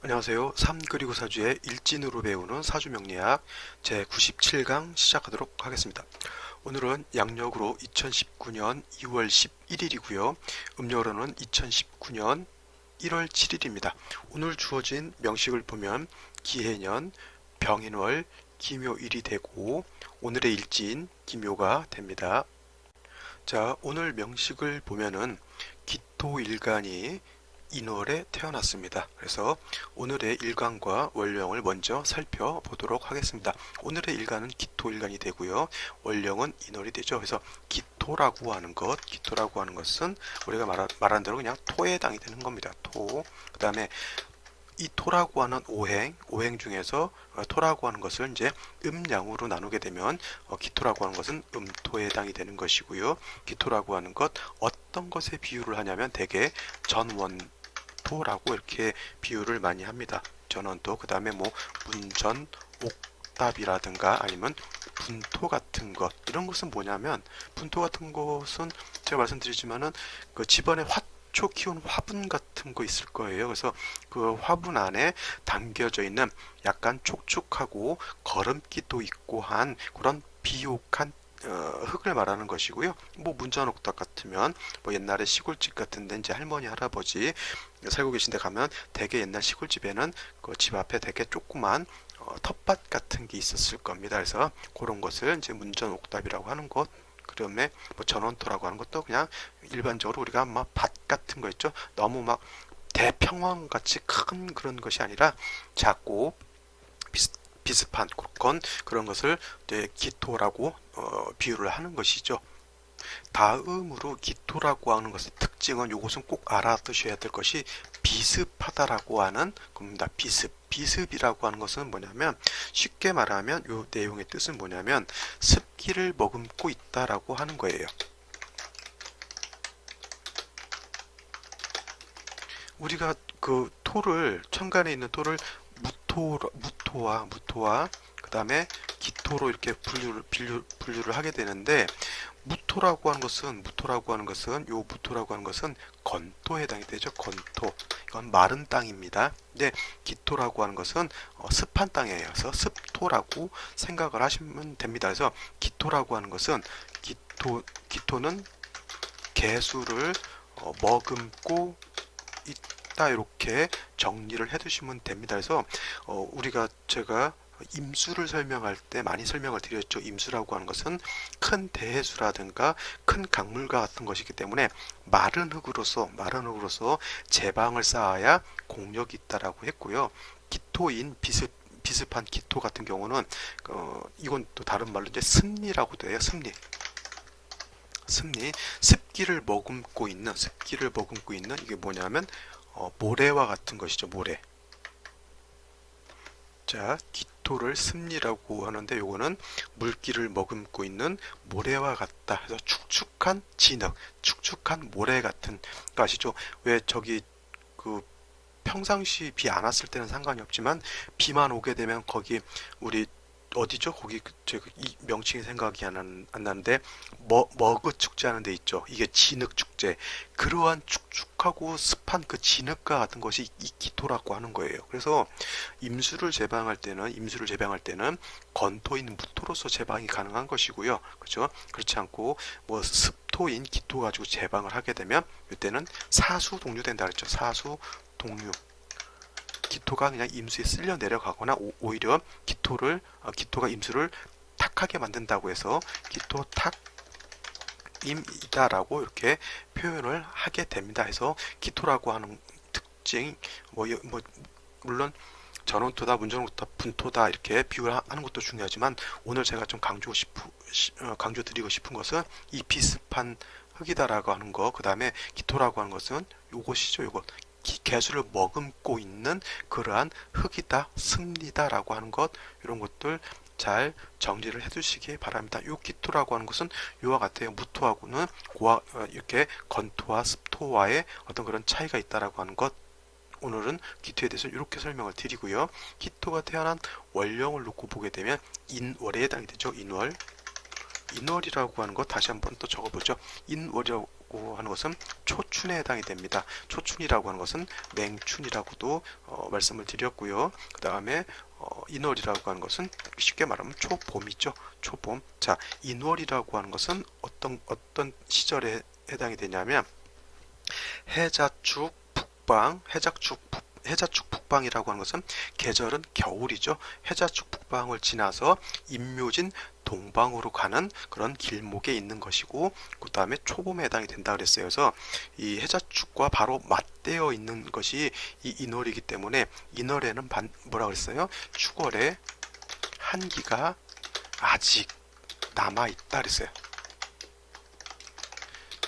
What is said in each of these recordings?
안녕하세요. 3 그리고 4주의 일진으로 배우는 사주명리학 제97강 시작하도록 하겠습니다. 오늘은 양력으로 2019년 2월 11일이고요. 음력으로는 2019년 1월 7일입니다. 오늘 주어진 명식을 보면 기해년, 병인월, 기묘일이 되고 오늘의 일진 기묘가 됩니다. 자, 오늘 명식을 보면은 기토일간이 인월에 태어났습니다. 그래서 오늘의 일간과 월령을 먼저 살펴보도록 하겠습니다. 오늘의 일간은 기토일간이 되고요. 월령은 인월이 되죠. 그래서 기토라고 하는 것은 우리가 말한 대로 그냥 토에 해당이 되는 겁니다. 토. 그 다음에 이 토라고 하는 오행 중에서 토라고 하는 것을 이제 음양으로 나누게 되면 기토라고 하는 것은 음토에 해당이 되는 것이고요. 기토라고 하는 것 어떤 것에 비유를 하냐면 대개 전원토라고 이렇게 비유를 많이 합니다. 전원토. 그 다음에 뭐 문전, 옥답이라든가 아니면 분토 같은 것, 이런 것은 뭐냐면 분토 같은 것은 제가 말씀드리지만은 그 집안에 화초 키운 화분 같은 거 있을 거예요. 그래서 그 화분 안에 담겨져 있는 약간 촉촉하고 거름기도 있고 한 그런 비옥한 흙을 말하는 것이고요. 뭐 문전옥답 같으면 뭐 옛날에 시골집 같은데 이제 할머니 할아버지 살고 계신데 가면 대개 옛날 시골집에는 그 집 앞에 되게 조그만 텃밭 같은 게 있었을 겁니다. 그래서 그런 것을 이제 문전옥답이라고 하는 것. 그다음에 뭐 전원토라고 하는 것도 그냥 일반적으로 우리가 막 밭 같은 거 있죠. 너무 막 대평원 같이 큰 그런 것이 아니라 작고 비슷한 그런 것을 이제 기토라고 비유를 하는 것이죠. 다음으로 기토라고 하는 것의 특징은 이것은 꼭 알아두셔야 될 것이 비습하다라고 하는 겁니다. 비습이라고 하는 것은 뭐냐면 쉽게 말하면 이 내용의 뜻은 뭐냐면 습기를 머금고 있다라고 하는 거예요. 우리가 그 토를 천간에 있는 토를 무토와 그 다음에 기토로 이렇게 분류를 하게 되는데 무토라고 하는 것은 건토에 해당이 되죠. 건토. 이건 마른 땅입니다. 근데 기토라고 하는 것은 습한 땅이에요. 그래서 습토라고 생각을 하시면 됩니다. 그래서 기토라고 하는 것은 기토는 개수를 머금고 있다, 이렇게 정리를 해 두시면 됩니다. 그래서 제가 임수를 설명할 때 많이 설명을 드렸죠. 임수라고 하는 것은 큰 대해수라든가 큰 강물과 같은 것이기 때문에 마른 흙으로서 제방을 쌓아야 공력이 있다라고 했고요. 기토인 비습한 기토 같은 경우는 이건 또 다른 말로 이제 습리라고도 해요. 습리. 습기를 머금고 있는 이게 뭐냐면 모래와 같은 것이죠. 모래. 자, 기토를 습리라고 하는데 요거는 물기를 머금고 있는 모래와 같다. 그래서 축축한 진흙, 축축한 모래 같은 거 아시죠? 왜 저기 그 평상시 비 안 왔을 때는 상관이 없지만 비만 오게 되면 거기 우리 어디죠? 거기 제가 이 명칭이 생각이 안 나는데 머그 축제 하는 데 있죠. 이게 진흙 축제. 그러한 축축하고 습한 그 진흙과 같은 것이 이 기토라고 하는 거예요. 그래서 임수를 재방할 때는 건토인 무토로서 재방이 가능한 것이고요. 그렇죠? 그렇지 않고 뭐 습토인 기토 가지고 재방을 하게 되면 이때는 사수 동류된다 그랬죠. 사수 동류. 기토가 그냥 임수에 쓸려 내려가거나 오히려 기토가 임수를 탁하게 만든다고 해서 기토 탁임이다라고 이렇게 표현을 하게 됩니다. 해서 기토라고 하는 특징 물론 전원토다, 문전토다, 분토다 이렇게 비유하는 것도 중요하지만 오늘 제가 좀 강조 드리고 싶은 것은 이 비습한 흙이다라고 하는 거, 그 다음에 기토라고 하는 것은 요것이죠. 요것. 개수를 머금고 있는 그러한 흙이다, 습리다라고 하는 것, 이런 것들 잘 정리를 해두시기 바랍니다. 요 기토라고 하는 것은 요와 같아요. 무토하고는 이렇게 건토와 습토와의 어떤 그런 차이가 있다라고 하는 것. 오늘은 기토에 대해서 이렇게 설명을 드리고요. 기토가 태어난 월령을 놓고 보게 되면 인월에 해당이 되죠. 인월이라고 하는 것 다시 한번 또 적어보죠. 인월이라고 인월이라고 하는 것은 초춘에 해당이 됩니다. 초춘이라고 하는 것은 맹춘이라고도 말씀을 드렸고요. 그 다음에 인월이라고 하는 것은 쉽게 말하면 초봄이죠. 초봄. 자, 인월이라고 하는 것은 어떤 시절에 해당이 되냐면 해자축 북방, 해자축 북방이라고 하는 것은 계절은 겨울이죠. 해자축 북방을 지나서 임묘진 동방으로 가는 그런 길목에 있는 것이고, 그 다음에 초봄에 해당이 된다 그랬어요. 그래서 이 해자축과 바로 맞대어 있는 것이 이 인월이기 때문에 인월에는 뭐라 그랬어요? 축월에 한기가 아직 남아 있다 그랬어요.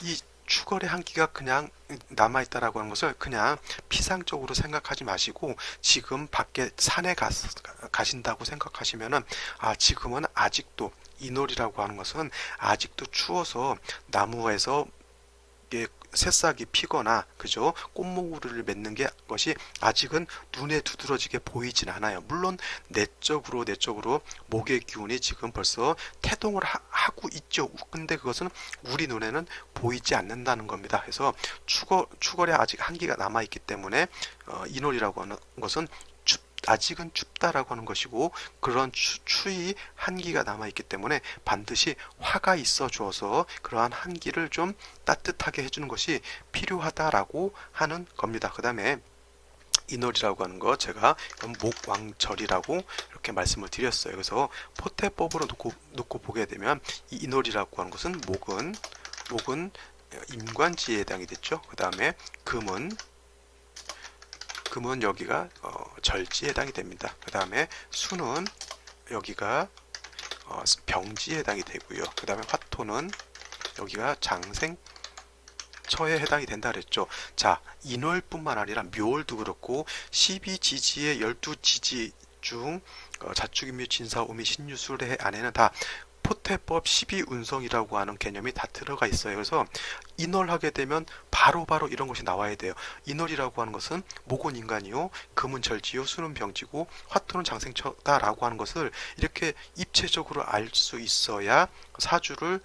이 축월의 한기가 그냥 남아있다라고 하는 것을 그냥 피상적으로 생각하지 마시고, 지금 밖에 산에 가신다고 생각하시면은, 지금은 아직도 인월이라고 하는 것은 아직도 추워서 나무에서 새싹이 피거나, 그죠? 꽃모구를 맺는 것이 아직은 눈에 두드러지게 보이진 않아요. 물론 내적으로 목의 기운이 지금 벌써 태동을 하고 있죠. 근데 그것은 우리 눈에는 보이지 않는다는 겁니다. 그래서 축월에 아직 한기가 남아 있기 때문에 인월이라고 하는 것은 아직은 춥다라고 하는 것이고, 그런 추위 한기가 남아있기 때문에 반드시 화가 있어 주어서 그러한 한기를 좀 따뜻하게 해주는 것이 필요하다라고 하는 겁니다. 그 다음에 인월이라고 하는 거 제가 목왕절이라고 이렇게 말씀을 드렸어요. 그래서 포태법으로 놓고 보게 되면 이 인월이라고 하는 것은 목은 임관지에 해당이 됐죠. 그 다음에 금은 여기가 절지에 해당이 됩니다. 그 다음에 수는 여기가 병지에 해당이 되고요. 그 다음에 화토는 여기가 장생처에 해당이 된다 그랬죠. 자, 인월뿐만 아니라 묘월도 그렇고 12지지의 12지지 중 자축인묘 진사오미 신유술의 안에는 다 포태법 12운성이라고 하는 개념이 다 들어가 있어요. 그래서 인월하게 되면 바로 이런 것이 나와야 돼요. 인월이라고 하는 것은 목은 인간이요, 금은 절지요, 수는 병지고 화토는 장생처다라고 하는 것을 이렇게 입체적으로 알 수 있어야 사주를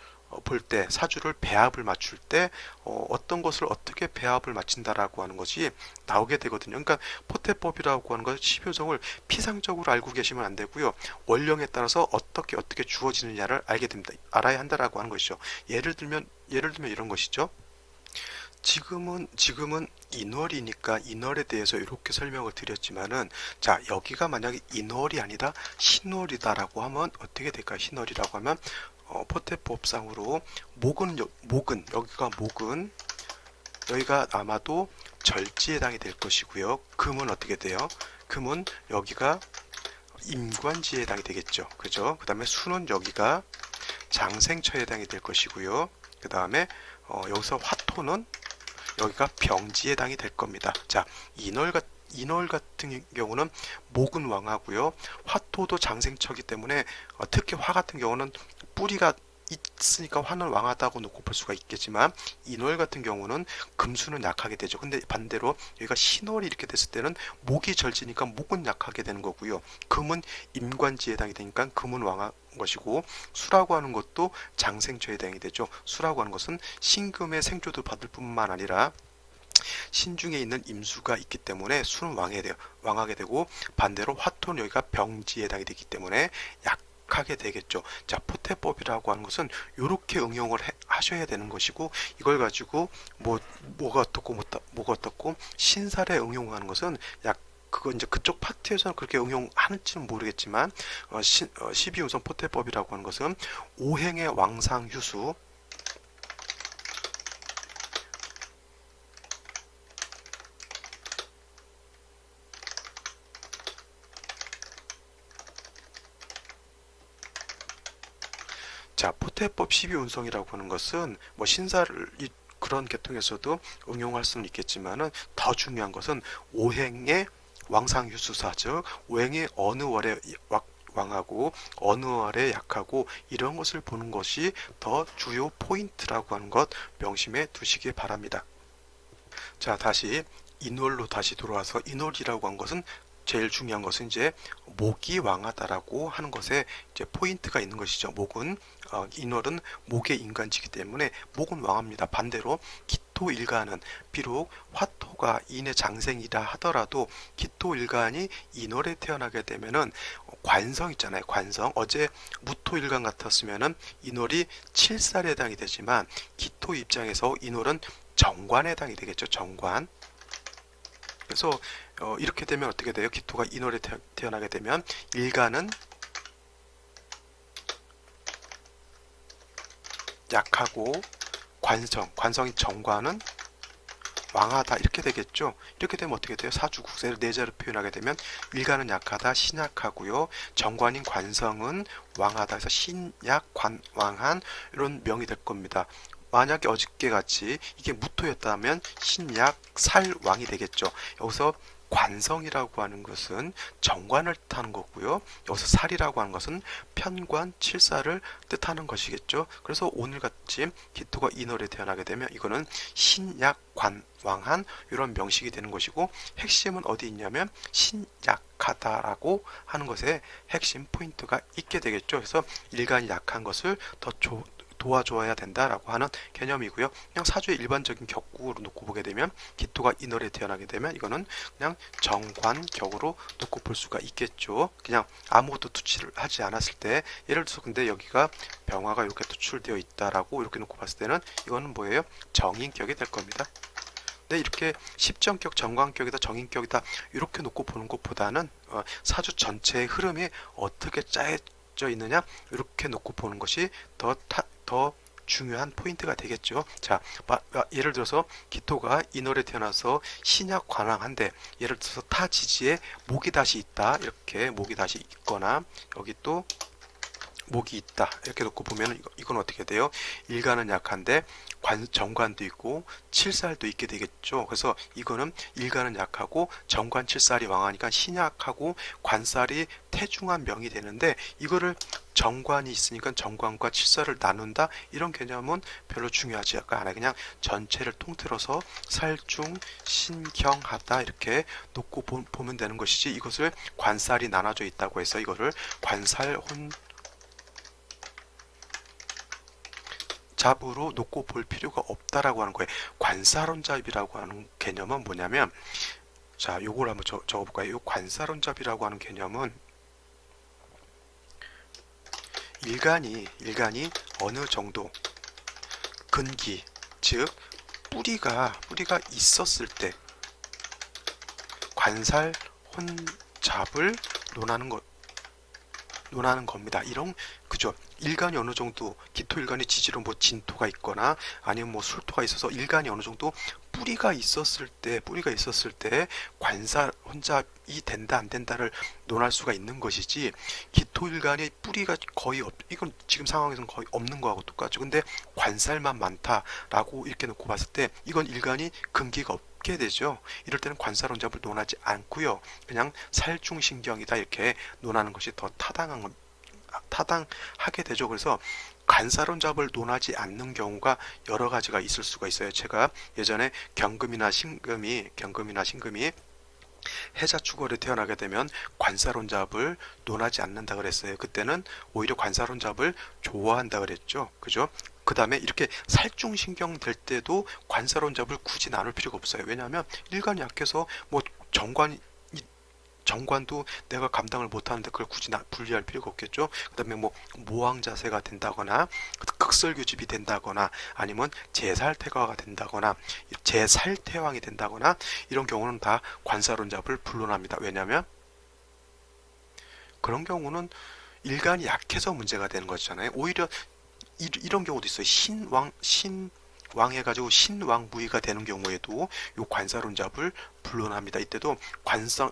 볼 때, 사주를 배합을 맞출 때 어떤 것을 어떻게 배합을 맞춘다라고 하는 것이 나오게 되거든요. 그러니까 포태법이라고 하는 것, 12운성을 피상적으로 알고 계시면 안 되고요. 원령에 따라서 어떻게 주어지느냐를 알아야 한다라고 하는 것이죠. 예를 들면 이런 것이죠. 지금은 인월이니까 인월에 대해서 이렇게 설명을 드렸지만은, 자, 여기가 만약에 인월이 아니라 신월이다라고 하면 어떻게 될까요? 신월이라고 하면 포태법상으로 목은 여기가 아마도 절지에 해당이 될 것이고요. 금은 어떻게 돼요? 금은 여기가 임관지에 해당이 되겠죠. 그죠? 그 다음에 수는 여기가 장생처에 해당이 될 것이고요. 그 다음에 여기서 화토는 여기가 병지에 해당이 될 겁니다. 자, 인월 같은 경우는 목은 왕하고요, 화토도 장생처이기 때문에 특히 화 같은 경우는 뿌리가 있으니까 화는 왕하다고 놓고 볼 수가 있겠지만, 인월 같은 경우는 금수는 약하게 되죠. 근데 반대로 여기가 신월이 이렇게 됐을 때는 목이 절지니까 목은 약하게 되는 거고요. 금은 임관지에 해당이 되니까 금은 왕한 것이고, 수라고 하는 것도 장생처에 해당이 되죠. 수라고 하는 것은 신금의 생조도 받을 뿐만 아니라 신중에 있는 임수가 있기 때문에 수는 왕하게 되고, 반대로 화토는 여기가 병지에 해당이 되기 때문에 약하게 되겠죠. 자, 포태법이라고 하는 것은 이렇게 응용을 하셔야 되는 것이고, 이걸 가지고 뭐가 어떻고 신살에 응용하는 것은 그건 이제 그쪽 파트에서는 그렇게 응용하는지는 모르겠지만, 12운성 포태법이라고 하는 것은 오행의 왕상휴수, 자, 포태법 12운성이라고 하는 것은 신사를 그런 계통에서도 응용할 수는 있겠지만은, 더 중요한 것은 오행의 왕상휴수사, 즉 오행이 어느 월에 왕하고 어느 월에 약하고 이런 것을 보는 것이 더 주요 포인트라고 하는 것 명심해 두시기 바랍니다. 자, 다시 인월로 돌아와서, 인월이라고 한 것은 제일 중요한 것은 이제 목이 왕하다라고 하는 것에 이제 포인트가 있는 것이죠. 목은 인월은 목의 인간지기 때문에 목은 왕합니다. 반대로 기토일간은 비록 화토가 인의 장생이라 하더라도 기토일간이 인월에 태어나게 되면은 관성 있잖아요. 관성. 어제 무토일간 같았으면은 인월이 칠살에 해당이 되지만 기토 입장에서 인월은 정관에 해당이 되겠죠. 정관. 그래서 이렇게 되면 어떻게 돼요? 기토가 인월에 태어나게 되면 일간은 약하고 관성이 정관은 왕하다 이렇게 되겠죠. 이렇게 되면 어떻게 돼요? 사주국세를 내자로 표현하게 되면 일간은 약하다, 신약하고요. 정관인 관성은 왕하다 해서 신약, 왕한 이런 명이 될 겁니다. 만약에 어저께 같이 이게 무토였다면 신약, 살왕이 되겠죠. 여기서 관성이라고 하는 것은 정관을 뜻하는 거고요. 여기서 살이라고 하는 것은 편관, 칠사를 뜻하는 것이겠죠. 그래서 오늘같이 기토가 인월에 태어나게 되면 이거는 신약, 왕한 이런 명식이 되는 것이고 핵심은 어디 있냐면 신약하다라고 하는 것에 핵심 포인트가 있게 되겠죠. 그래서 일간이 약한 것을 더 도와줘야 된다라고 하는 개념이고요. 그냥 사주의 일반적인 격국으로 놓고 보게 되면 기토가 인월에 태어나게 되면 이거는 그냥 정관격으로 놓고 볼 수가 있겠죠. 그냥 아무것도 투치를 하지 않았을 때 예를 들어서 근데 여기가 병화가 이렇게 투출되어 있다라고 이렇게 놓고 봤을 때는 이거는 뭐예요? 정인격이 될 겁니다. 근데 이렇게 십정격, 정관격이다, 정인격이다 이렇게 놓고 보는 것보다는 사주 전체의 흐름이 어떻게 짜여져 있느냐 이렇게 놓고 보는 것이 더 중요한 포인트가 되겠죠. 자, 예를 들어서 기토가 인월에 태어나서 신약 관왕한데 예를 들어서 타 지지에 목이 다시 있다 이렇게 목이 다시 있거나 여기 또 목이 있다 이렇게 놓고 보면 이건 어떻게 돼요? 일간은 약한데 정관도 있고 칠살도 있게 되겠죠. 그래서 이거는 일간은 약하고 정관 칠살이 왕하니까 신약하고 관살이 태중한 명이 되는데 이거를 정관이 있으니까 정관과 칠살을 나눈다 이런 개념은 별로 중요하지 않아요. 그냥 전체를 통틀어서 살중 신경하다 이렇게 놓고 보면 되는 것이지 이것을 관살이 나눠져 있다고 해서 이거를 관살혼 잡으로 놓고 볼 필요가 없다라고 하는 거예요. 관살혼잡이라고 하는 개념은 뭐냐면 자, 요걸 한번 적어볼까요? 요 관살혼잡이라고 하는 개념은 일간이 어느 정도 근기, 즉 뿌리가 있었을 때 관살혼잡을 논하는 겁니다. 이런 그죠? 일간이 어느 정도 기토일간의 지지로 뭐 진토가 있거나 아니면 뭐 술토가 있어서 일간이 어느 정도 뿌리가 있었을 때 관살 혼잡이 된다 안 된다를 논할 수가 있는 것이지 기토일간의 뿌리가 거의 이건 지금 상황에서는 거의 없는 거하고 똑같죠. 근데 관살만 많다라고 이렇게 놓고 봤을 때 이건 일간이 근기가 없게 되죠. 이럴 때는 관살혼잡을 논하지 않고요. 그냥 살중신경이다 이렇게 논하는 것이 더 타당하게 되죠. 그래서 관살혼잡을 논하지 않는 경우가 여러 가지가 있을 수가 있어요. 제가 예전에 경금이나 신금이 해자축월에 태어나게 되면 관살혼잡을 논하지 않는다 그랬어요. 그때는 오히려 관살혼잡을 좋아한다 그랬죠. 그죠? 그 다음에 이렇게 살중신경 될 때도 관살혼잡을 굳이 나눌 필요가 없어요. 왜냐하면 일간이 약해서 뭐 정관도 내가 감당을 못하는데 그걸 굳이 분리할 필요가 없겠죠. 그 다음에 뭐 모황자세가 된다거나 극설교집이 된다거나 아니면 제살태가가 된다거나 제살태왕이 된다거나 이런 경우는 다 관살혼잡을 불론합니다. 왜냐하면 그런 경우는 일간이 약해서 문제가 되는 것이잖아요. 오히려 이런 경우도 있어요. 신왕 해가지고 신왕무의가 되는 경우에도 요 관살혼잡을 불론합니다. 이때도 관성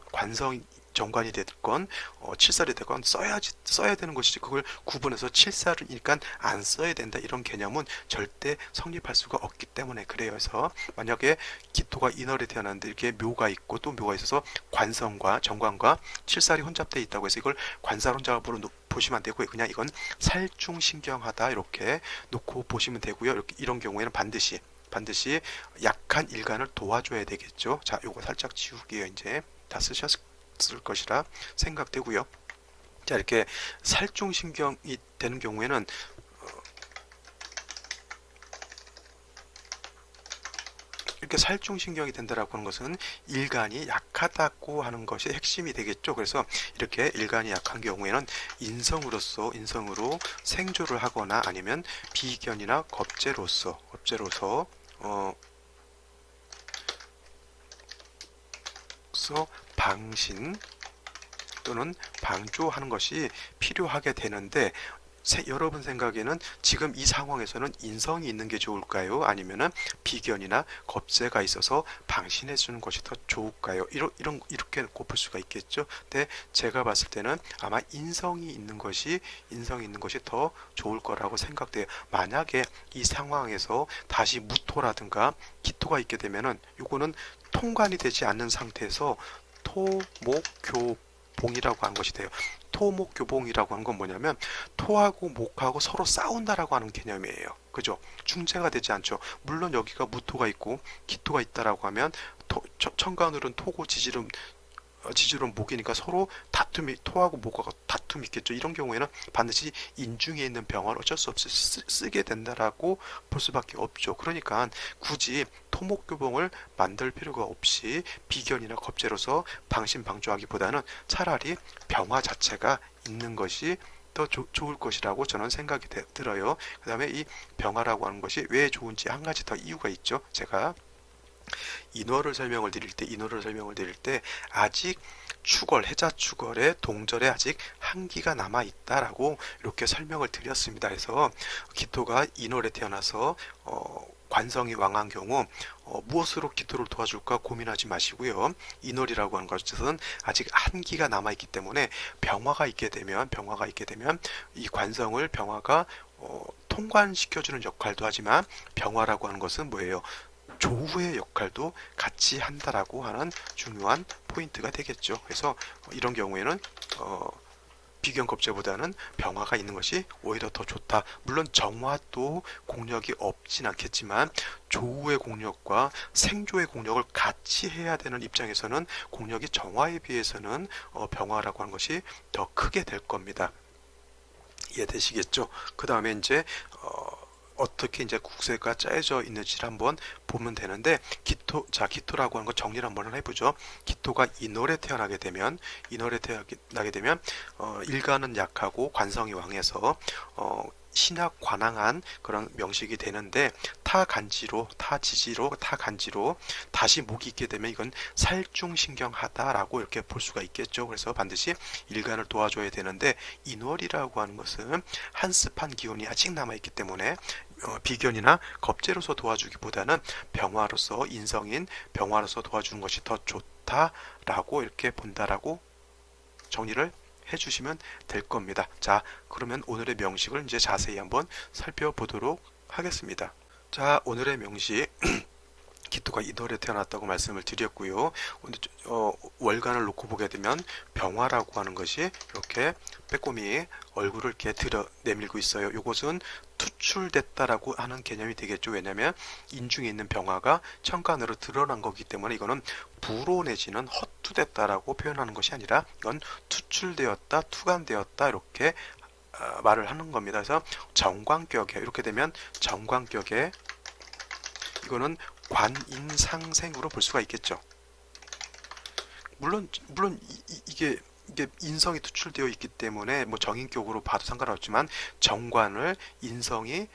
정관이 됐건 칠살이 됐건 써야 되는 것이지 그걸 구분해서 칠살이니까 안 써야 된다 이런 개념은 절대 성립할 수가 없기 때문에 그래요. 그래서 만약에 기토가 인월에 태어났는데 이렇게 묘가 있고 또 묘가 있어서 관성과 정관과 칠살이 혼잡되어 있다고 해서 이걸 관살혼잡으로 보시면 안 되고요. 그냥 이건 살중신경하다 이렇게 놓고 보시면 되고요. 이런 경우에는 반드시 약한 일간을 도와줘야 되겠죠. 자, 요거 살짝 지울게요. 이제 다 있었을 것이라 생각되고요. 자, 이렇게 살중신경이 되는 경우에는 이렇게 살중신경이 된다라고 하는 것은 일간이 약하다고 하는 것이 핵심이 되겠죠. 그래서 이렇게 일간이 약한 경우에는 인성으로 생조를 하거나 아니면 비견이나 겁재로서 방신 또는 방조하는 것이 필요하게 되는데, 여러분 생각에는 지금 이 상황에서는 인성이 있는 게 좋을까요? 아니면은 비견이나 겁재가 있어서 방신해 주는 것이 더 좋을까요? 이렇게 꼽을 수가 있겠죠. 근데 제가 봤을 때는 아마 인성이 있는 것이 더 좋을 거라고 생각돼요. 만약에 이 상황에서 다시 무토라든가 기토가 있게 되면은 요거는 통관이 되지 않는 상태에서 토목교봉이라고 하는 것이 돼요. 토목교봉이라고 하는 건 뭐냐면 토하고 목하고 서로 싸운다라고 하는 개념이에요. 그죠? 중재가 되지 않죠. 물론 여기가 무토가 있고 기토가 있다라고 하면 천간으로는 토고 지지름 목이니까 서로 토하고 목하고 다툼이 있겠죠. 이런 경우에는 반드시 인중에 있는 병을 어쩔 수 없이 쓰게 된다라고 볼 수밖에 없죠. 그러니까 굳이 토목교봉을 만들 필요가 없이 비견이나 겁재로서 방신방조하기보다는 차라리 병화 자체가 있는 것이 더 좋을 것이라고 저는 생각이 들어요. 그 다음에 이 병화라고 하는 것이 왜 좋은지 한 가지 더 이유가 있죠. 제가 인월을 설명을 드릴 때 아직 해자 축월의 동절에 아직 한기가 남아 있다라고 이렇게 설명을 드렸습니다. 그래서 기토가 인월에 태어나서 관성이 왕한 경우 무엇으로 기토를 도와줄까 고민하지 마시고요. 인월이라고 하는 것은 아직 한기가 남아 있기 때문에 병화가 있게 되면 이 관성을 병화가 통관시켜주는 역할도 하지만 병화라고 하는 것은 뭐예요? 조후의 역할도 같이 한다라고 하는 중요한 포인트가 되겠죠. 그래서 이런 경우에는 비견겁재보다는 병화가 있는 것이 오히려 더 좋다. 물론 정화도 공력이 없진 않겠지만 조후의 공력과 생조의 공력을 같이 해야 되는 입장에서는 공력이 정화에 비해서는 병화라고 하는 것이 더 크게 될 겁니다. 이해되시겠죠? 그 다음에 이제 어떻게 이제 국세가 짜여져 있는지를 한번 보면 되는데, 기토라고 하는 거 정리를 한번 해보죠. 기토가 인월에 태어나게 되면 일간은 약하고 관성이 왕해서 신약 관항한 그런 명식이 되는데, 타지지로 다시 목이 있게 되면 이건 살중신경하다라고 이렇게 볼 수가 있겠죠. 그래서 반드시 일간을 도와줘야 되는데, 인월이라고 하는 것은 한습한 기운이 아직 남아있기 때문에 비견이나 겁재로서 도와주기보다는 인성인 병화로서 도와주는 것이 더 좋다라고 이렇게 본다라고 정리를 해주시면 될 겁니다. 자, 그러면 오늘의 명식을 이제 자세히 한번 살펴보도록 하겠습니다. 자, 오늘의 명식 기토가 인월에 태어났다고 말씀을 드렸고요. 월간을 놓고 보게 되면 병화라고 하는 것이 이렇게 빼꼼히 얼굴을 이렇게 내밀고 있어요. 이것은 투출됐다라고 하는 개념이 되겠죠. 왜냐하면 인중에 있는 병화가 천간으로 드러난 거기 때문에 이거는 불호 내지는 헛투됐다라고 표현하는 것이 아니라 이건 투출되었다, 투간되었다 이렇게 말을 하는 겁니다. 그래서 정관격에 이렇게 되면 정관격에 이거는 관인상생으로 볼 수가 있겠죠. 물론 이게 인성이 투출되어 있기 때문에 뭐 정인격으로 봐도 상관없지만 정관을 인성이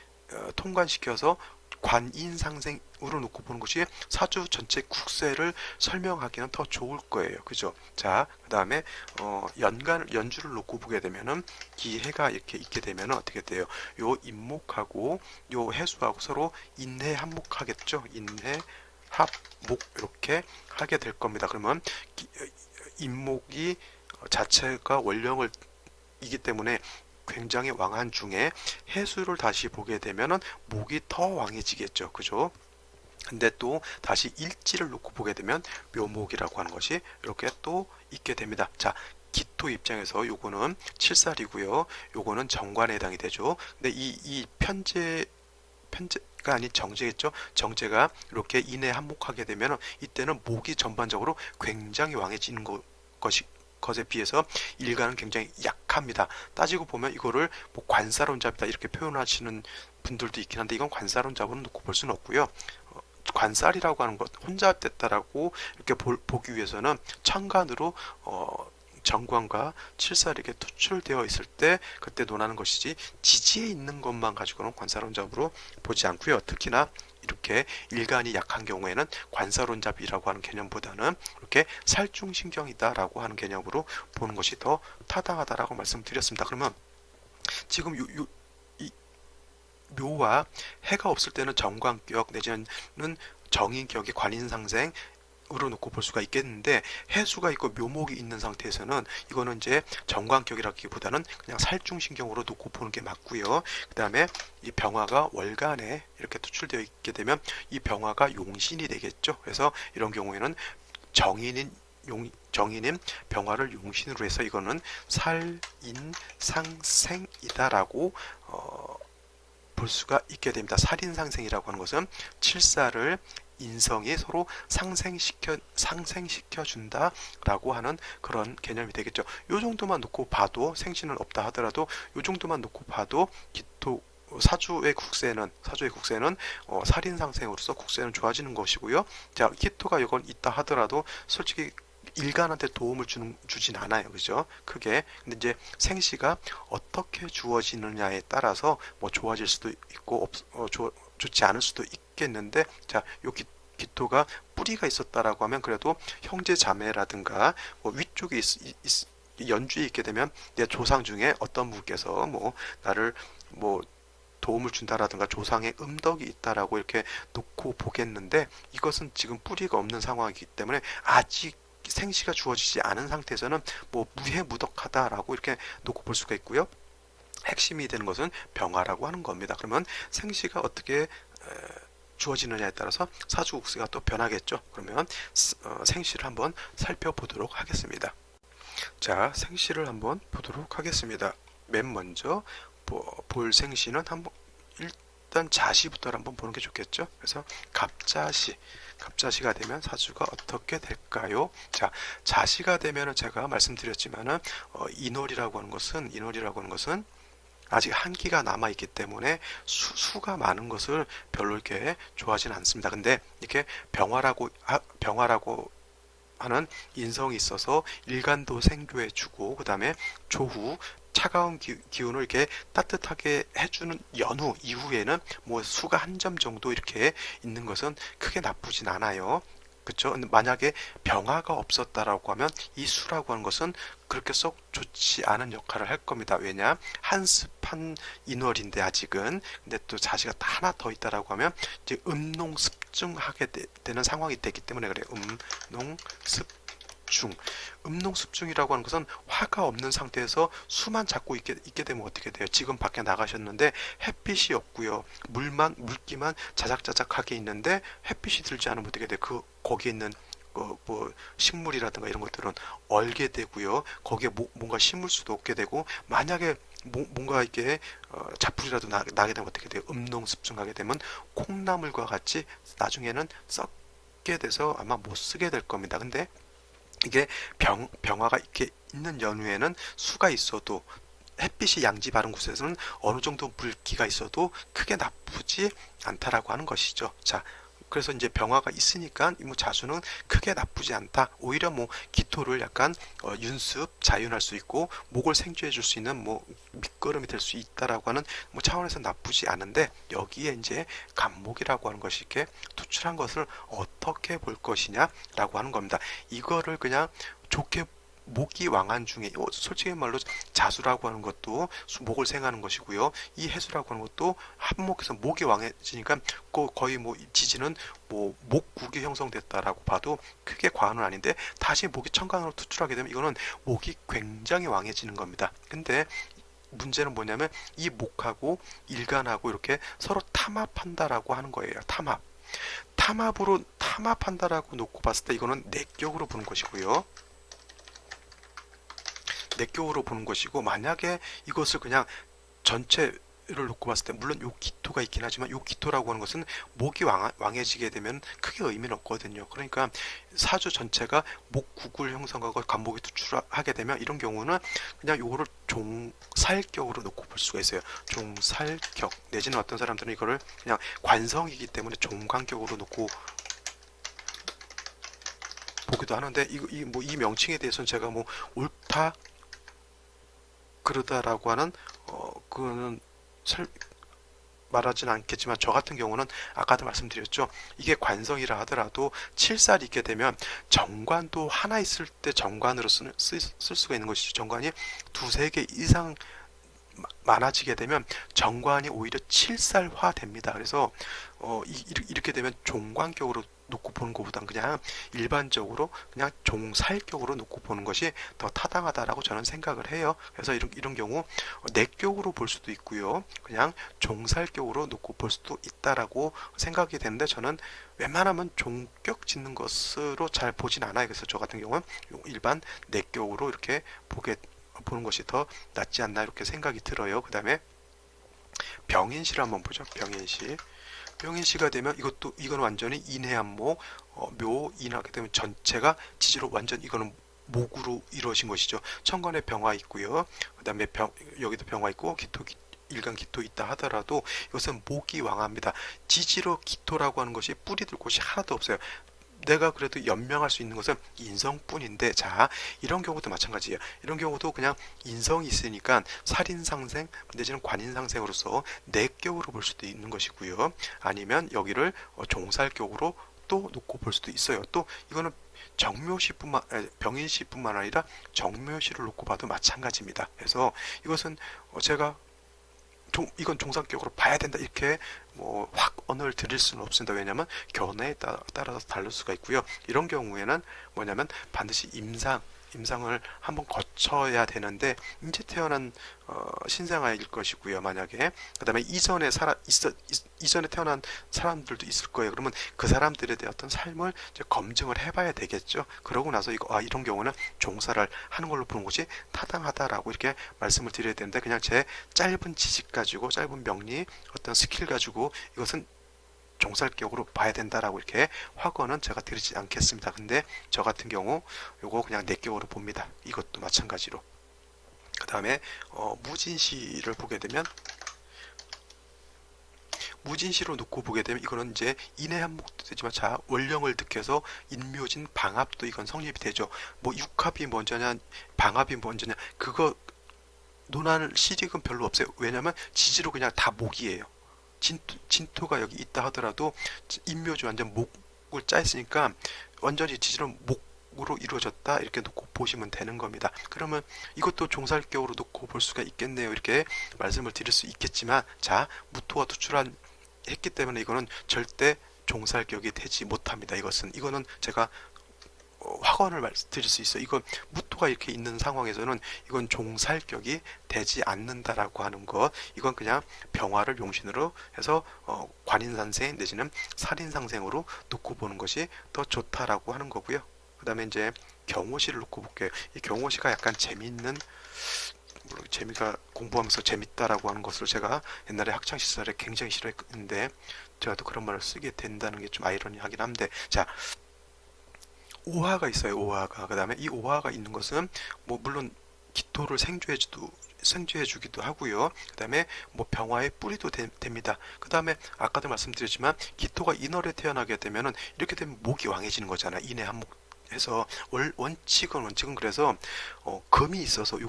통관시켜서 관인상생으로 놓고 보는 것이 사주 전체 국세를 설명하기는 더 좋을 거예요. 그죠? 자, 그 다음에 연주를 놓고 보게 되면은 기해가 이렇게 있게 되면 어떻게 돼요? 요 인목하고 요 해수하고 서로 인해 합목하겠죠? 인해 합목 이렇게 하게 될 겁니다. 그러면 인목이 자체가 원령을 이기 때문에 굉장히 왕한 중에 해수를 다시 보게 되면은 목이 더 왕해지겠죠. 그죠? 근데 또 다시 일지를 놓고 보게 되면 묘목이라고 하는 것이 이렇게 또 있게 됩니다. 자, 기토 입장에서 요거는 칠살이고요. 요거는 정관에 해당이 되죠. 근데 이 편제가 아닌 정제겠죠. 정제가 이렇게 인해 한목하게 되면 이때는 목이 전반적으로 굉장히 왕해지는 것에 비해서 일간은 굉장히 약합니다. 따지고 보면 이거를 뭐 관사론잡이다 이렇게 표현하시는 분들도 있긴 한데 이건 관사론잡으로 놓고 볼 수는 없고요. 관살이라고 하는 것, 혼자 됐다라고 이렇게 보기 위해서는 천간으로 정관과 칠살에게 투출되어 있을 때 그때 논하는 것이지 지지에 있는 것만 가지고는 관사론잡으로 보지 않고요. 특히나 이렇게 일간이 약한 경우에는 관사론잡이라고 하는 개념보다는 이렇게 살중신경이다라고 하는 개념으로 보는 것이 더 타당하다라고 말씀드렸습니다. 그러면 지금 이 묘와 해가 없을 때는 정관격 내지는 정인격의 관인상생 으로 놓고 볼 수가 있겠는데 해수가 있고 묘목이 있는 상태에서는 이거는 이제 정관격이라기보다는 그냥 살중신경으로 놓고 보는 게 맞고요. 그 다음에 이 병화가 월간에 이렇게 투출되어 있게 되면 이 병화가 용신이 되겠죠. 그래서 이런 경우에는 정인인 병화를 용신으로 해서 이거는 살인상생이다라고 볼 수가 있게 됩니다. 살인상생이라고 하는 것은 칠사를 인성이 서로 상생시켜 준다라고 하는 그런 개념이 되겠죠. 요 정도만 놓고 봐도 생신은 없다 하더라도 요 정도만 놓고 봐도 기토 사주의 국세는 살인상생으로서 국세는 좋아지는 것이고요. 자, 기토가 이건 있다 하더라도 솔직히 일간한테 도움을 주진 않아요. 그죠? 크게. 근데 이제 생시가 어떻게 주어지느냐에 따라서 뭐 좋아질 수도 있고 좋지 않을 수도 있겠는데, 자, 요 기토가 뿌리가 있었다라고 하면 그래도 형제 자매라든가 뭐 위쪽에 연주에 있게 되면 내 조상 중에 어떤 분께서 뭐 나를 뭐 도움을 준다라든가 조상의 음덕이 있다라고 이렇게 놓고 보겠는데, 이것은 지금 뿌리가 없는 상황이기 때문에 아직 생시가 주어지지 않은 상태에서는 뭐 무해무덕하다라고 이렇게 놓고 볼 수가 있고요. 핵심이 되는 것은 병화라고 하는 겁니다. 그러면 생시가 어떻게 주어지느냐에 따라서 사주국세가 또 변하겠죠. 그러면 생시를 한번 살펴보도록 하겠습니다. 자, 생시를 한번 보도록 하겠습니다. 맨 먼저 볼 생시는 한번 일단 자시부터 한번 보는 게 좋겠죠. 그래서 갑자시가 되면 사주가 어떻게 될까요? 자, 자시가 되면은 제가 말씀드렸지만은 인월이라고 하는 것은 아직 한기가 남아 있기 때문에 수가 많은 것을 별로 이렇게 좋아하지는 않습니다. 근데 이렇게 병화라고 하는 인성이 있어서 일간도 생교해 주고, 그 다음에 조후 차가운 기운을 이렇게 따뜻하게 해주는 연후 이후에는 뭐 수가 한 점 정도 이렇게 있는 것은 크게 나쁘진 않아요. 그렇죠? 근데 만약에 병화가 없었다라고 하면 이 수라고 하는 것은 그렇게 썩 좋지 않은 역할을 할 겁니다. 왜냐? 한습한 인월인데 아직은. 근데 또 자시가 하나 더 있다라고 하면 이제 음농습중하게 되는 상황이 되기 때문에 그래요. 음농습중이라고 하는 것은 화가 없는 상태에서 수만 잡고 있게 되면 어떻게 돼요? 지금 밖에 나가셨는데 햇빛이 없고요. 물기만 자작자작하게 있는데 햇빛이 들지 않으면 어떻게 돼요? 거기에 있는 뭐 식물이라든가 이런 것들은 얼게 되고요. 거기에 뭔가 심을 수도 없게 되고, 만약에 뭔가 이게 자풀이라도 나게 되면 어떻게 돼요? 음농습중하게 되면 콩나물과 같이 나중에는 썩게 돼서 아마 못 쓰게 될 겁니다. 근데 이게 병화가 이렇게 있는 연후에는 수가 있어도 햇빛이 양지 바른 곳에서는 어느 정도 물기가 있어도 크게 나쁘지 않다라고 하는 것이죠. 자, 그래서 이제 병화가 있으니까 뭐 자수는 크게 나쁘지 않다. 오히려 뭐 기토를 약간 자윤할 수 있고 목을 생주해 줄 수 있는 뭐 밑거름이 될 수 있다라고 하는 뭐 차원에서 나쁘지 않은데, 여기에 이제 간목이라고 하는 것이 이렇게 투출한 것을 어떻게 볼 것이냐라고 하는 겁니다. 이거를 그냥 좋게 목이 왕한 중에 솔직히 말로 자수라고 하는 것도 목을 생하는 것이고요. 이 해수라고 하는 것도 한목에서 목이 왕해지니까 거의 뭐 지지는 뭐 목국이 형성됐다라고 봐도 크게 과언은 아닌데, 다시 목이 천간으로 투출하게 되면 이거는 목이 굉장히 왕해지는 겁니다. 근데 문제는 뭐냐면 이 목하고 일간하고 이렇게 서로 탐합한다라고 하는 거예요. 탐합한다라고 놓고 봤을 때 이거는 내격으로 보는 것이고요. 내격으로 보는 것이고, 만약에 이것을 그냥 전체 를 놓고 봤을 때 물론 요 기토가 있긴 하지만 요 기토라고 하는 것은 목이 왕해지게 되면 크게 의미는 없거든요. 그러니까 사주 전체가 목국을 형성하고 간목이 투출하게 되면 이런 경우는 그냥 요거를 종살격으로 놓고 볼 수가 있어요. 종살격 내지는 어떤 사람들은 이거를 그냥 관성이기 때문에 종관격으로 놓고 보기도 하는데 이 명칭에 대해서는 제가 뭐 옳다 그러다라고 하는 그거는 말하진 않겠지만 저 같은 경우는 아까도 말씀드렸죠. 이게 관성이라 하더라도 칠살이 있게 되면 정관도 하나 있을 때 정관으로 쓸 수가 있는 것이죠. 정관이 두세 개 이상 많아지게 되면 정관이 오히려 칠살화 됩니다. 그래서 이렇게 되면 종관격으로 놓고 보는 것보다는 그냥 일반적으로 그냥 종살격으로 놓고 보는 것이 더 타당하다라고 저는 생각을 해요. 그래서 이런 경우 내격으로 볼 수도 있고요. 그냥 종살격으로 놓고 볼 수도 있다라고 생각이 되는데 저는 웬만하면 종격 짓는 것으로 잘 보진 않아요. 그래서 저 같은 경우는 일반 내격으로 이렇게 보는 것이 더 낫지 않나 이렇게 생각이 들어요. 그 다음에 병인시를 한번 보죠. 병인시가 되면 이건 완전히 인해한목 묘인하게 되면 전체가 지지로 완전 이거는 목으로 이루어진 것이죠. 천간에 병화 있고요. 그 다음에 여기도 병화 있고 일간 기토 있다 하더라도 이것은 목이 왕합니다. 지지로 기토라고 하는 것이 뿌리들 곳이 하나도 없어요. 내가 그래도 연명할 수 있는 것은 인성뿐인데, 자, 이런 경우도 마찬가지예요. 이런 경우도 그냥 인성이 있으니까 살인상생 내지는 관인상생으로서 내격으로 볼 수도 있는 것이고요. 아니면 여기를 종살격으로 또 놓고 볼 수도 있어요. 또 이거는 병인시뿐만 아니라 정묘시를 놓고 봐도 마찬가지입니다. 그래서 이것은 제가 이건 종상격으로 봐야 된다 이렇게 뭐 확언을 드릴 수는 없습니다. 왜냐하면 견해에 따라서 다를 수가 있고요. 이런 경우에는 뭐냐면 반드시 임상을 한번 거쳐야 되는데 이제 태어난 신생아일 것이고요. 만약에 그다음에 이전에 태어난 사람들도 있을 거예요. 그러면 그 사람들에 대한 어떤 삶을 이제 검증을 해봐야 되겠죠. 그러고 나서 이런 경우는 종사를 하는 걸로 보는 것이 타당하다라고 이렇게 말씀을 드려야 되는데 그냥 제 짧은 지식 가지고 짧은 명리 어떤 스킬 가지고 이것은 종살격으로 봐야 된다라고 이렇게 확언은 제가 드리지 않겠습니다. 근데 저 같은 경우 요거 그냥 내격으로 봅니다. 이것도 마찬가지로. 그 다음에 무진시를 보게 되면 무진시로 놓고 보게 되면 이거는 이제 인해한목도 되지만 자 원령을 득해서 인묘진 방합도 이건 성립이 되죠. 뭐 육합이 먼저냐 방합이 먼저냐 그거 논할 실익은 별로 없어요. 왜냐면 지지로 그냥 다 목이에요. 진토가 여기 있다 하더라도 인묘지 완전 목을 짜있으니까 완전히 지지로 목으로 이루어졌다 이렇게 놓고 보시면 되는 겁니다. 그러면 이것도 종살격으로 놓고 볼 수가 있겠네요. 이렇게 말씀을 드릴 수 있겠지만 자 무토가 투출한 했기 때문에 이거는 절대 종살격이 되지 못합니다. 이거는 제가 확언을 드릴 수 있어요. 이건 무토가 이렇게 있는 상황에서는 이건 종살격이 되지 않는다라고 하는 것. 이건 그냥 병화를 용신으로 해서 관인상생 내지는 살인상생으로 놓고 보는 것이 더 좋다라고 하는 거고요. 그 다음에 이제 경호시를 놓고 볼게요. 이 경호시가 약간 재미가 공부하면서 재밌다라고 하는 것을 제가 옛날에 학창시절에 굉장히 싫어했는데 제가 또 그런 말을 쓰게 된다는 게 좀 아이러니하긴 한데 자 오화가 있어요. 오화가. 그 다음에 이 오화가 있는 것은 뭐 물론 기토를 생주해주기도 하고요. 그 다음에 뭐 병화의 뿌리도 됩니다. 그 다음에 아까도 말씀드렸지만 기토가 인월에 태어나게 되면은 이렇게 되면 목이 왕해지는 거잖아. 인해 한목 해서 원칙은 그래서 금이 있어서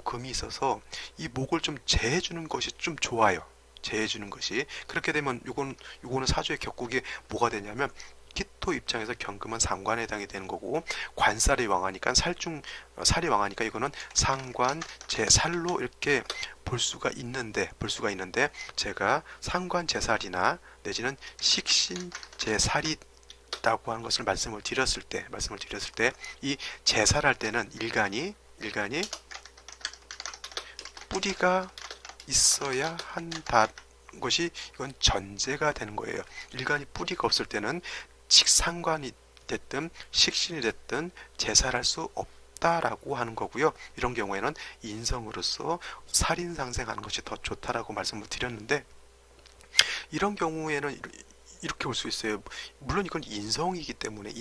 이 목을 좀 재해주는 것이 좀 좋아요. 재해주는 것이 그렇게 되면 요거는 사주의 격국이 뭐가 되냐면 기토 입장에서 경금은 상관에 해당이 되는 거고 관살이 왕하니까 살이 왕하니까 이거는 상관 제살로 이렇게 볼 수가 있는데 제가 상관 제살이나 내지는 식신 제살이라고 하는 것을 말씀을 드렸을 때 이 제살할 때는 일간이 뿌리가 있어야 한다 것이 이건 전제가 되는 거예요. 일간이 뿌리가 없을 때는 식상관이 됐든 식신이 됐든 제살할 수 좋다라고 하는 거고요. 이런 경우에는 인성으로서 살인 상생하는 것이 더 좋다라고 말씀을 드렸는데, 이런 경우에는 이렇게 볼 수 있어요. 물론 이건 인성이기 때문에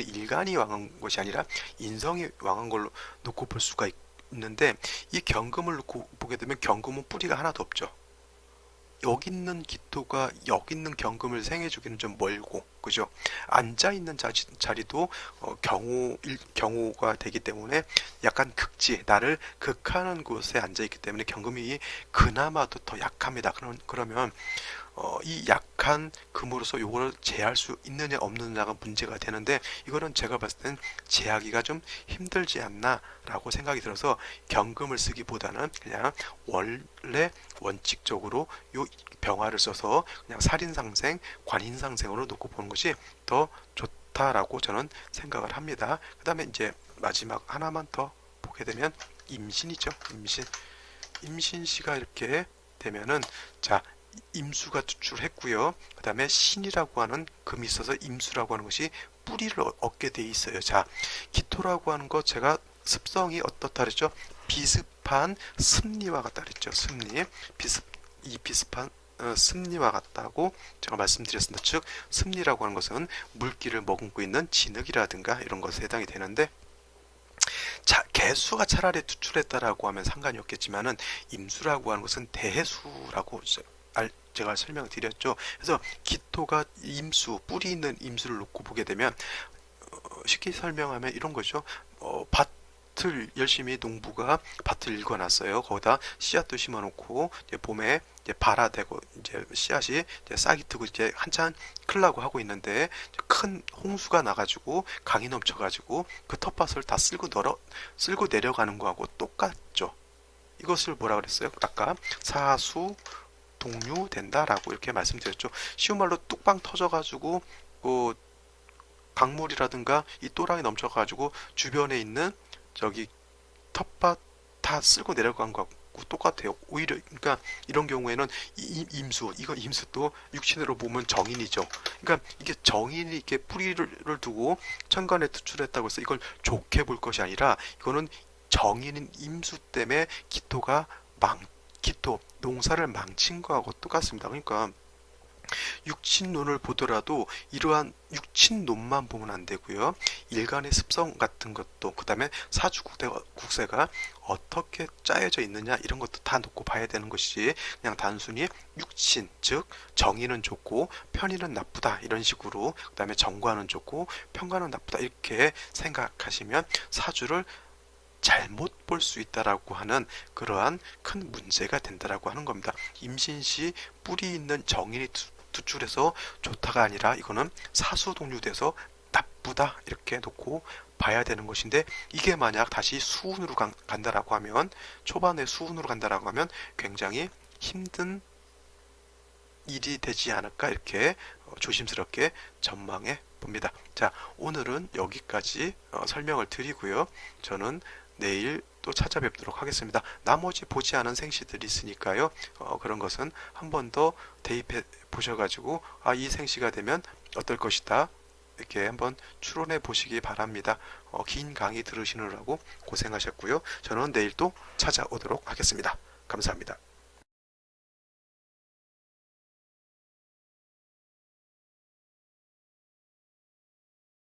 일간이 왕한 것이 아니라 인성이 왕한 걸로 놓고 볼 수가 있는데, 이 경금을 놓고 보게 되면 경금은 뿌리가 하나도 없죠. 여기 있는 기토가 여기 있는 경금을 생해주기는 좀 멀고, 그죠? 앉아 있는 자리도 경호가 되기 때문에 약간 극지, 나를 극하는 곳에 앉아 있기 때문에 경금이 그나마도 더 약합니다. 그러면 이 약한 금으로서 요걸 제할 수 있느냐 없느냐가 문제가 되는데, 이거는 제가 봤을 땐 제하기가 좀 힘들지 않나 라고 생각이 들어서 경금을 쓰기보다는 그냥 원래 원칙적으로 요 병화를 써서 그냥 살인상생, 관인상생으로 놓고 보는 것이 더 좋다라고 저는 생각을 합니다. 그 다음에 이제 마지막 하나만 더 보게 되면 임신이죠. 임신시가 이렇게 되면은, 자, 임수가 투출했고요. 그 다음에 신이라고 하는 금이 있어서 임수라고 하는 것이 뿌리를 얻게 돼 있어요. 자, 기토라고 하는 것 제가 습성이 어떻다 그랬죠? 비습한 습리와 같다 그랬죠. 비습한 습리와 같다고 제가 말씀드렸습니다. 즉, 습리라고 하는 것은 물기를 머금고 있는 진흙이라든가 이런 것에 해당이 되는데, 자, 개수가 차라리 투출했다라고 하면 상관이 없겠지만은, 임수라고 하는 것은 대해수라고 제가 설명드렸죠. 그래서 기토가 임수, 뿌리 있는 임수를 놓고 보게 되면, 쉽게 설명하면 이런 거죠. 밭을 열심히 농부가 밭을 일궈놨어요. 거기다 씨앗도 심어놓고 이제 봄에 이제 발아대고 이제 씨앗이 이제 싹이 트고 이제 한참 클라고 하고 있는데, 큰 홍수가 나가지고 강이 넘쳐가지고 그 텃밭을 다 쓸고 내려가는 거하고 똑같죠. 이것을 뭐라 그랬어요? 아까 사수 동류된다라고 이렇게 말씀드렸죠. 쉬운 말로 뚝방 터져가지고 강물이라든가 이 또랑이 넘쳐가지고 주변에 있는 저기 텃밭 다 쓸고 내려간 것하고 똑같아요. 오히려 그러니까 이런 경우에는 임수도 육신으로 보면 정인이죠. 그러니까 이게 정인이 이렇게 뿌리를 두고 천간에 투출했다고 해서 이걸 좋게 볼 것이 아니라, 이거는 정인인 임수 때문에 기토 농사를 망친 거하고 똑같습니다. 그러니까 육친론을 보더라도 이러한 육친론만 보면 안 되고요. 일간의 습성 같은 것도, 그 다음에 사주국세가 어떻게 짜여져 있느냐 이런 것도 다 놓고 봐야 되는 것이지, 그냥 단순히 육친, 즉 정의는 좋고 편의는 나쁘다 이런 식으로, 그 다음에 정과는 좋고 편과는 나쁘다 이렇게 생각하시면 사주를 잘못 볼 수 있다라고 하는 그러한 큰 문제가 된다라고 하는 겁니다. 임신시 뿌리 있는 정인이 투출해서 좋다가 아니라, 이거는 사수동류돼서 나쁘다 이렇게 놓고 봐야 되는 것인데, 이게 만약 다시 수운으로 간다라고 하면, 초반에 수운으로 간다라고 하면 굉장히 힘든 일이 되지 않을까 이렇게 조심스럽게 전망해 봅니다. 자, 오늘은 여기까지 설명을 드리고요. 저는 내일 또 찾아뵙도록 하겠습니다. 나머지 보지 않은 생시들이 있으니까요. 그런 것은 한 번 더 대입해 보셔가지고, 이 생시가 되면 어떨 것이다 이렇게 한번 추론해 보시기 바랍니다. 긴 강의 들으시느라고 고생하셨고요. 저는 내일 또 찾아오도록 하겠습니다. 감사합니다.